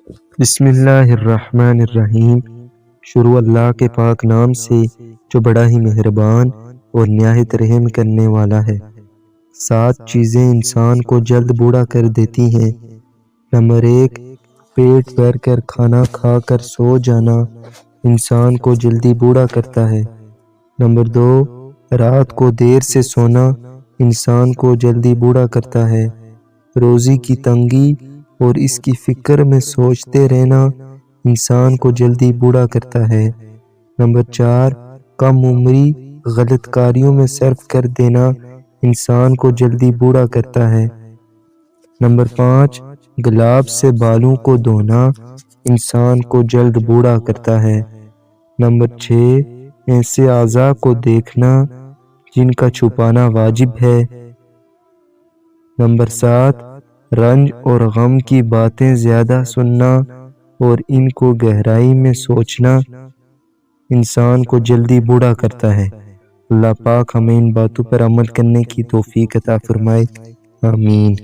بسم اللہ الرحمن الرحیم۔ شروع اللہ کے پاک نام سے جو بڑا ہی مہربان اور نہایت رحم کرنے والا ہے۔ 7 چیزیں انسان کو جلد بوڑھا کر دیتی ہیں۔ نمبر 1، پیٹ بھر کر کھانا کھا کر سو جانا انسان کو جلدی بوڑھا کرتا ہے۔ نمبر 2، رات کو دیر سے سونا انسان کو جلدی بوڑھا کرتا ہے۔ روزی کی تنگی اور اس کی فکر میں سوچتے رہنا انسان کو جلدی بوڑھا کرتا ہے۔ نمبر 4، کم عمری غلط کاریوں میں صرف کر دینا انسان کو جلدی بوڑھا کرتا ہے۔ نمبر 5، گلاب سے بالوں کو دھونا انسان کو جلد بوڑھا کرتا ہے۔ نمبر 6، ایسے اعضاء کو دیکھنا جن کا چھپانا واجب ہے۔ نمبر 7، رنج اور غم کی باتیں زیادہ سننا اور ان کو گہرائی میں سوچنا انسان کو جلدی بوڑھا کرتا ہے۔ اللہ پاک ہمیں ان باتوں پر عمل کرنے کی توفیق عطا فرمائے، آمین۔